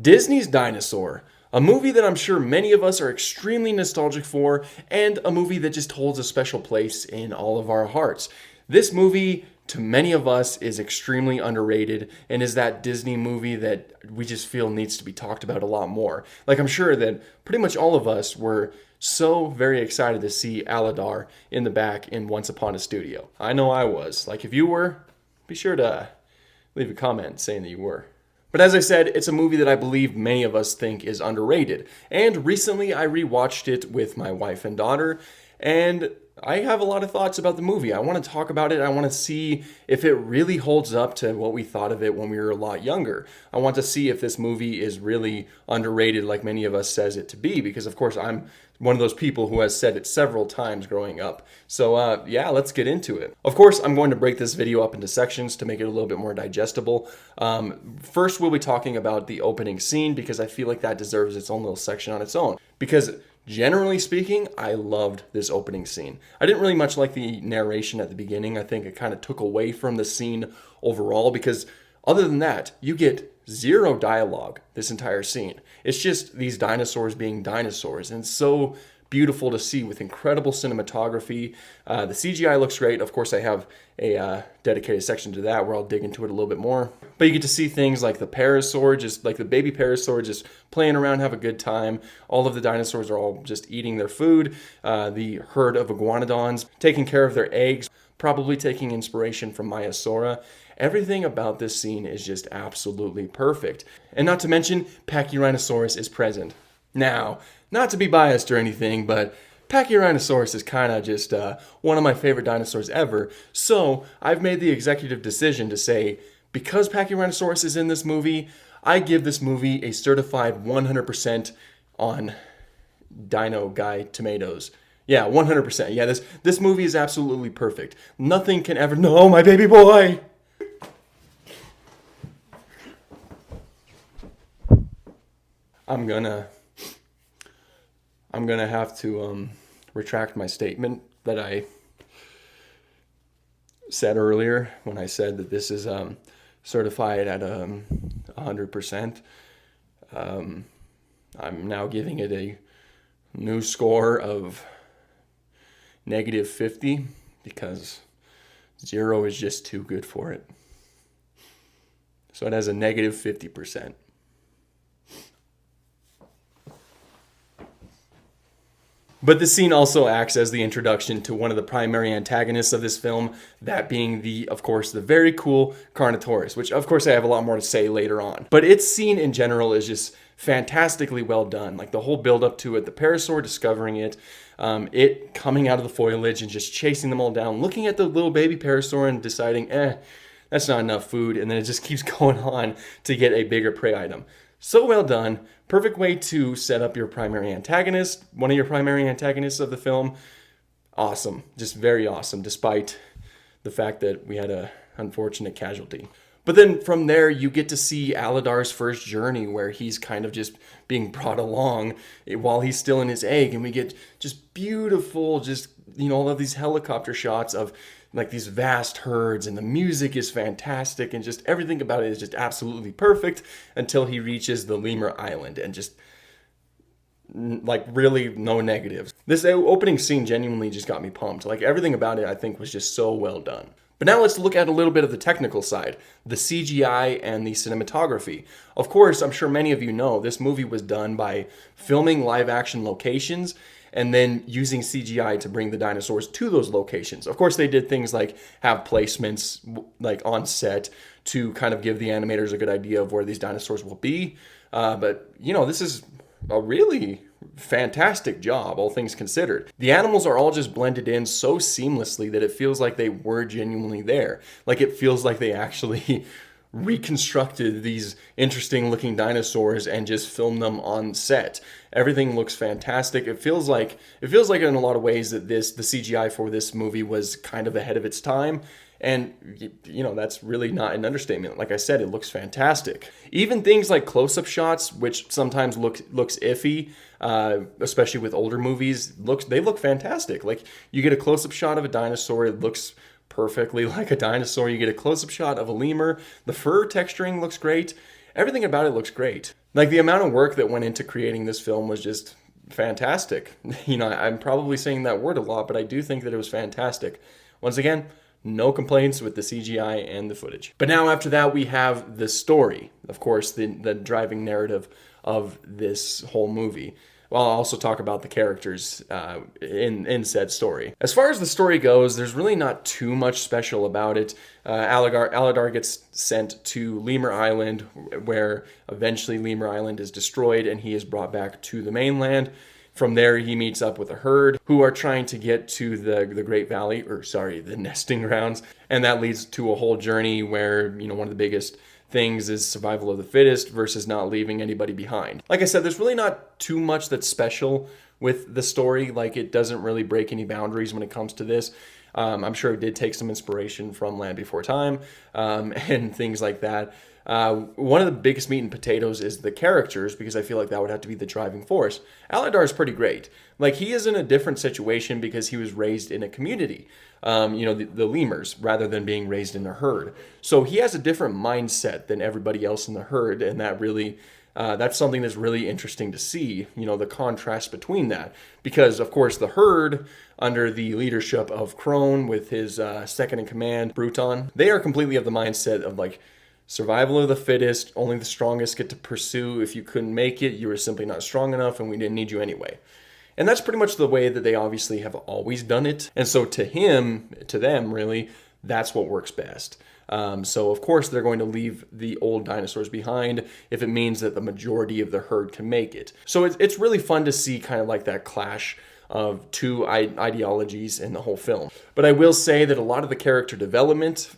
Disney's Dinosaur, a movie that I'm sure many of us are extremely nostalgic for, and a movie that just holds a special place in all of our hearts. This movie, to many of us, is extremely underrated and is that Disney movie that we just feel needs to be talked about a lot more. Like, I'm sure that pretty much all of us were so very excited to see Aladar in the back in Once Upon a Studio. I know I was. Like, if you were, be sure to leave a comment saying that you were. But as I said, it's a movie that I believe many of us think is underrated. And recently I rewatched it with my wife and daughter, and I have a lot of thoughts about the movie. I want to talk about it. I want to see if it really holds up to what we thought of it when we were a lot younger. I want to see if this movie is really underrated like many of us says it to be, because of course I'm one of those people who has said it several times growing up. So yeah, let's get into it. Of course, I'm going to break this video up into sections to make it a little bit more digestible. First, we'll be talking about the opening scene because I feel like that deserves its own little section on its own. Because generally speaking, I loved this opening scene. I didn't really much like the narration at the beginning. I think it kind of took away from the scene overall because other than that, you get zero dialogue this entire scene. It's just these dinosaurs being dinosaurs, and it's so beautiful to see with incredible cinematography. The CGI looks great. Of course, I have a dedicated section to that where I'll dig into it a little bit more. But you get to see things like the parasaur, just like the baby parasaur, just playing around, have a good time. All of the dinosaurs are all just eating their food. The herd of iguanodons taking care of their eggs, probably taking inspiration from Maiasaura. Everything about this scene is just absolutely perfect. And not to mention, Pachyrhinosaurus is present. Now, not to be biased or anything, but Pachyrhinosaurus is kind of just one of my favorite dinosaurs ever. So I've made the executive decision to say, because Pachyrhinosaurus is in this movie, I give this movie a certified 100% on Dino Guy tomatoes. Yeah, 100%. Yeah, this movie is absolutely perfect. Nothing can ever... No, my baby boy! I'm gonna have to retract my statement that I said earlier when I said that this is certified at 100%. I'm now giving it a new score of -50 because 0 is just too good for it. So it has a -50%. But this scene also acts as the introduction to one of the primary antagonists of this film, that being of course, the very cool Carnotaurus, which of course I have a lot more to say later on. But its scene in general is just fantastically well done. Like the whole build up to it, the parasaur discovering it, it coming out of the foliage and just chasing them all down, looking at the little baby parasaur and deciding, that's not enough food, and then it just keeps going on to get a bigger prey item. So well done. Perfect way to set up your primary antagonist, one of your primary antagonists of the film. Awesome. Just very awesome, despite the fact that we had a unfortunate casualty. But then from there, you get to see Aladar's first journey where he's kind of just being brought along while he's still in his egg. And we get just beautiful, all of these helicopter shots of like these vast herds, and the music is fantastic, and just everything about it is just absolutely perfect until he reaches the Lemur Island, and just like really no negatives. This opening scene genuinely just got me pumped. Like everything about it I think was just so well done. But now let's look at a little bit of the technical side, the CGI and the cinematography. Of course, I'm sure many of you know this movie was done by filming live action locations and then using CGI to bring the dinosaurs to those locations. Of course, they did things like have placements like on set to kind of give the animators a good idea of where these dinosaurs will be. But, this is a really fantastic job, all things considered. The animals are all just blended in so seamlessly that it feels like they were genuinely there. Like it feels like they actually reconstructed these interesting looking dinosaurs and just filmed them on set. Everything looks fantastic. It feels like in a lot of ways that the CGI for this movie was kind of ahead of its time. And, that's really not an understatement. Like I said, it looks fantastic. Even things like close-up shots, which sometimes looks iffy, especially with older movies, they look fantastic. Like, you get a close-up shot of a dinosaur, it looks perfectly like a dinosaur. You get a close-up shot of a lemur. The fur texturing looks great. Everything about it looks great. Like the amount of work that went into creating this film was just fantastic. I'm probably saying that word a lot, but I do think that it was fantastic. Once again, no complaints with the CGI and the footage. But now after that, we have the story. Of course, the driving narrative of this whole movie. Well, I'll also talk about the characters in said story. As far as the story goes, there's really not too much special about it. Aladar gets sent to Lemur Island, where eventually Lemur Island is destroyed and he is brought back to the mainland. From there, he meets up with a herd who are trying to get to the Great Valley, the nesting grounds. And that leads to a whole journey where, one of the biggest things is survival of the fittest versus not leaving anybody behind. Like I said, there's really not too much that's special with the story. Like, it doesn't really break any boundaries when it comes to this. I'm sure it did take some inspiration from Land Before Time and things like that. One of the biggest meat and potatoes is the characters, because I feel like that would have to be the driving force. Aladar is pretty great. Like, he is in a different situation because he was raised in a community, the lemurs, rather than being raised in a herd. So he has a different mindset than everybody else in the herd, and that really, that's something that's really interesting to see, the contrast between that. Because, of course, the herd, under the leadership of Crone with his second in command, Bruton, they are completely of the mindset of, like, survival of the fittest, only the strongest get to pursue. If you couldn't make it, you were simply not strong enough and we didn't need you anyway. And that's pretty much the way that they obviously have always done it. And so to them, really, that's what works best. So of course they're going to leave the old dinosaurs behind if it means that the majority of the herd can make it. So it's really fun to see kind of like that clash of two ideologies in the whole film. But I will say that a lot of the character development,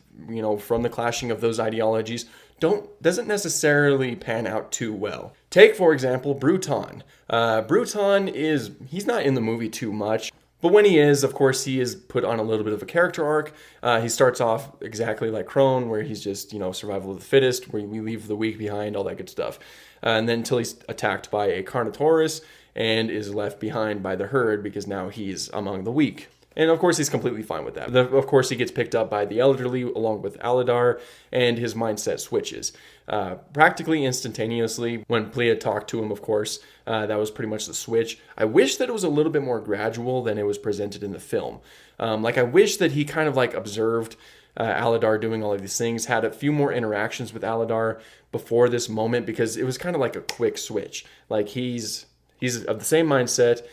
from the clashing of those ideologies, doesn't necessarily pan out too well. Take, for example, Bruton. Bruton he's not in the movie too much, but when he is, of course, he is put on a little bit of a character arc. He starts off exactly like Crone, where he's just, survival of the fittest, where we leave the weak behind, all that good stuff. And then until he's attacked by a Carnotaurus and is left behind by the herd because now he's among the weak. And of course, he's completely fine with that. Of course, he gets picked up by the elderly along with Aladar, and his mindset switches. Practically instantaneously, when Plea talked to him, of course, that was pretty much the switch. I wish that it was a little bit more gradual than it was presented in the film. I wish that he kind of observed Aladar doing all of these things, had a few more interactions with Aladar before this moment, because it was kind of like a quick switch. Like, he's of the same mindset,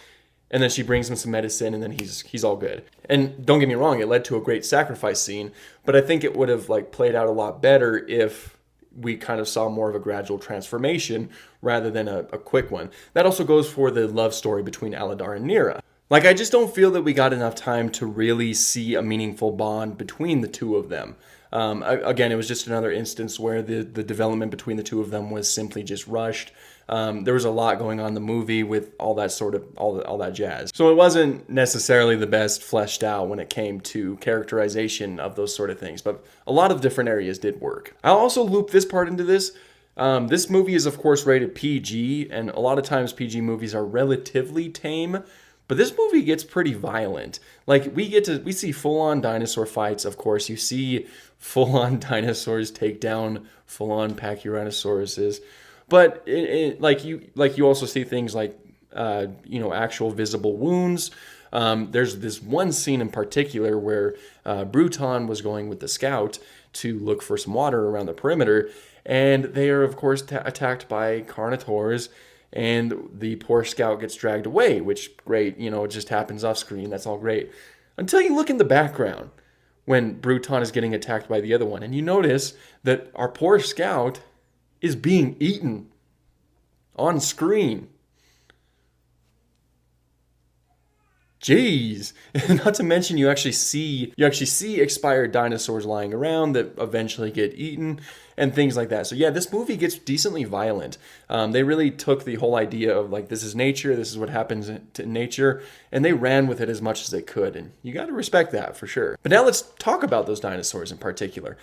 and then she brings him some medicine, and then he's all good. And don't get me wrong, it led to a great sacrifice scene, but I think it would have played out a lot better if we kind of saw more of a gradual transformation rather than a quick one. That also goes for the love story between Aladar and Nira. I just don't feel that we got enough time to really see a meaningful bond between the two of them. Again, it was just another instance where the development between the two of them was simply just rushed. There was a lot going on in the movie with all that all that jazz. So it wasn't necessarily the best fleshed out when it came to characterization of those sort of things, but a lot of different areas did work. I'll also loop this part into this. This movie is, of course, rated PG, and a lot of times PG movies are relatively tame. But this movie gets pretty violent. We see full-on dinosaur fights, of course. You see full-on dinosaurs take down full-on Pachyrhinosaurus. But you also see things like actual visible wounds. There's this one scene in particular where Bruton was going with the scout to look for some water around the perimeter, and they are, of course, attacked by Carnotaurs. And the poor scout gets dragged away, which, great, it just happens off screen. That's all great. Until you look in the background when Bruton is getting attacked by the other one, and you notice that our poor scout is being eaten on screen. Jeez. Not to mention you actually see expired dinosaurs lying around that eventually get eaten and things like that. So yeah, this movie gets decently violent. They really took the whole idea of this is nature, this is what happens to nature, and they ran with it as much as they could, and you got to respect that for sure. But now let's talk about those dinosaurs in particular.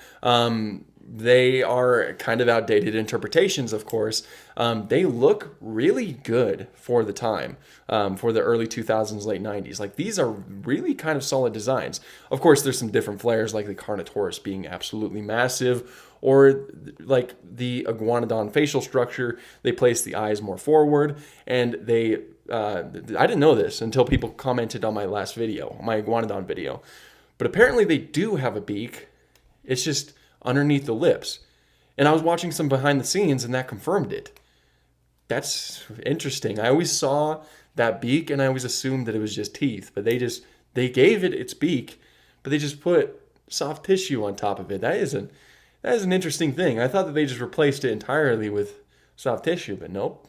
they are kind of outdated interpretations, of course. They look really good for the time, for the early 2000s, late 90s. Like, these are really kind of solid designs. Of course, there's some different flares, like the Carnotaurus being absolutely massive, or like the Iguanodon facial structure. They place the eyes more forward, and they I didn't know this until people commented on my last video, my Iguanodon video. But apparently they do have a beak. It's just underneath the lips. And I was watching some behind the scenes and that confirmed it. That's interesting. I always saw that beak and I always assumed that it was just teeth, but they gave it its beak, but they just put soft tissue on top of it. That is an interesting thing. I thought that they just replaced it entirely with soft tissue, but nope.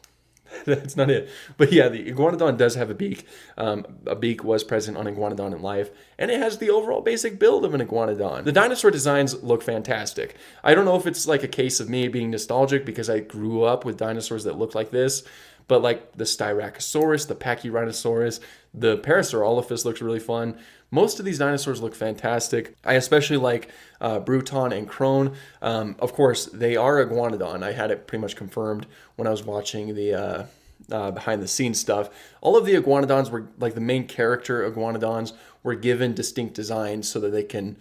That's not it. But yeah, the Iguanodon does have a beak. A beak was present on Iguanodon in life, and it has the overall basic build of an Iguanodon. The dinosaur designs look fantastic. I don't know if it's like a case of me being nostalgic because I grew up with dinosaurs that looked like this, but like the Styracosaurus, the Pachyrhinosaurus, the Parasaurolophus looks really fun. Most of these dinosaurs look fantastic. I especially like Bruton and Crone. Of course, they are Iguanodon. I had it pretty much confirmed when I was watching the behind the scenes stuff. All of the Iguanodons were, like the main character Iguanodons, were given distinct designs so that they can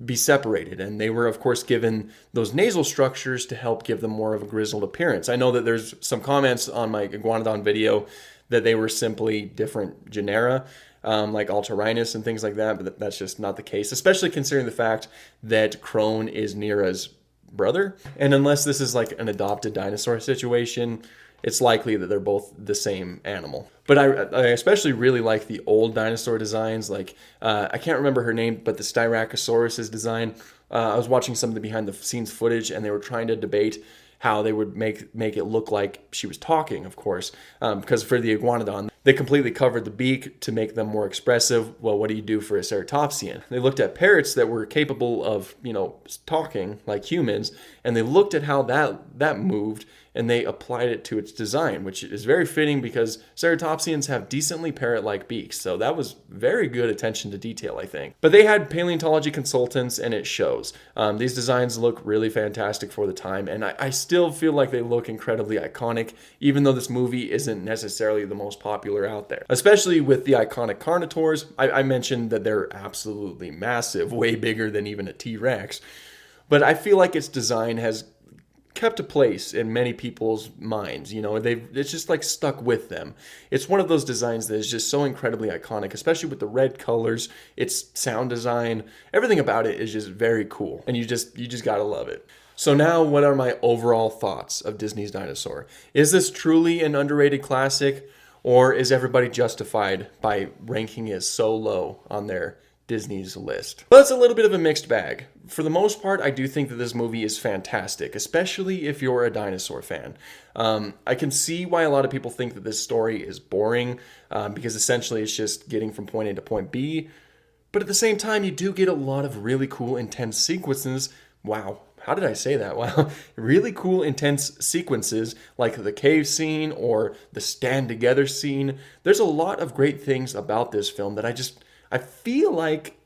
be separated. And they were, of course, given those nasal structures to help give them more of a grizzled appearance. I know that there's some comments on my Iguanodon video that they were simply different genera, like Altarinus and things like that, but that's just not the case, especially considering the fact that Crone is Nira's brother. And unless this is like an adopted dinosaur situation, it's likely that they're both the same animal. But I especially really like the old dinosaur designs. Like, I can't remember her name, but the Styracosaurus's design. I was watching some of the behind the scenes footage, and they were trying to debate how they would make it look like she was talking, of course. Because for the Iguanodon, they completely covered the beak to make them more expressive. Well, what do you do for a ceratopsian? They looked at parrots that were capable of, talking like humans, and they looked at how that moved, and they applied it to its design, which is very fitting because ceratopsians have decently parrot-like beaks. So that was very good attention to detail, I think. But they had paleontology consultants, and it shows. These designs look really fantastic for the time, and I still feel like they look incredibly iconic, even though this movie isn't necessarily the most popular out there. Especially with the iconic Carnotaurs. I mentioned that they're absolutely massive, way bigger than even a T-Rex. But I feel like its design has kept a place in many people's minds. It's just like stuck with them. It's one of those designs that is just so incredibly iconic, especially with the red colors, its sound design, everything about it is just very cool, and you just gotta love it. So now, what are my overall thoughts of Disney's Dinosaur? Is this truly an underrated classic, or is everybody justified by ranking it so low on their Disney's list? Well, it's a little bit of a mixed bag. For the most part, I do think that this movie is fantastic, especially if you're a dinosaur fan. I can see why a lot of people think that this story is boring, because essentially it's just getting from point A to point B. But at the same time, you do get a lot of really cool, intense sequences. Wow. How did I say that? Wow. Really cool, intense sequences like the cave scene or the stand together scene. There's a lot of great things about this film that I feel like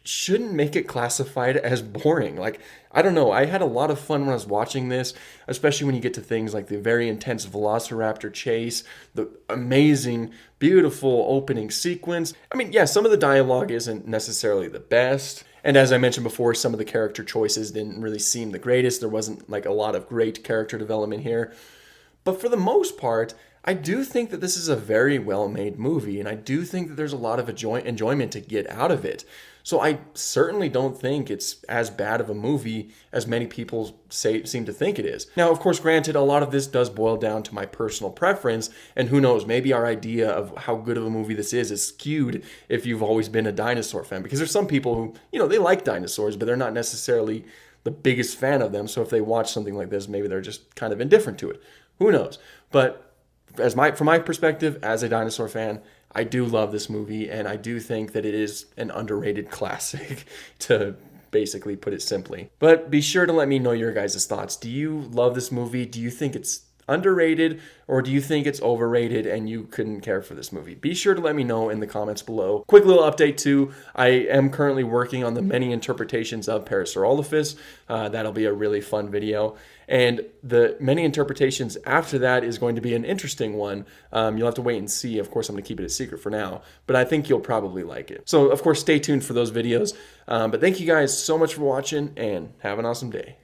shouldn't make it classified as boring. Like, I don't know. I had a lot of fun when I was watching this, especially when you get to things like the very intense Velociraptor chase, the amazing, beautiful opening sequence. I mean, yeah, some of the dialogue isn't necessarily the best. And as I mentioned before, some of the character choices didn't really seem the greatest. There wasn't like a lot of great character development here. But for the most part, I do think that this is a very well-made movie, and I do think that there's a lot of enjoyment to get out of it. So I certainly don't think it's as bad of a movie as many people seem to think it is. Now, of course, granted, a lot of this does boil down to my personal preference, and who knows, maybe our idea of how good of a movie this is skewed if you've always been a dinosaur fan, because there's some people who, they like dinosaurs, but they're not necessarily the biggest fan of them. So if they watch something like this, maybe they're just kind of indifferent to it. Who knows? But from my perspective, as a dinosaur fan, I do love this movie, and I do think that it is an underrated classic, to basically put it simply. But be sure to let me know your guys' thoughts. Do you love this movie? Do you think it's underrated, or do you think it's overrated and you couldn't care for this movie? Be sure to let me know in the comments below. Quick little update too, I am currently working on the many interpretations of Parasaurolophus. That'll be a really fun video. And the many interpretations after that is going to be an interesting one. You'll have to wait and see. Of course, I'm going to keep it a secret for now, but I think you'll probably like it. So, of course, stay tuned for those videos. But thank you guys so much for watching, and have an awesome day.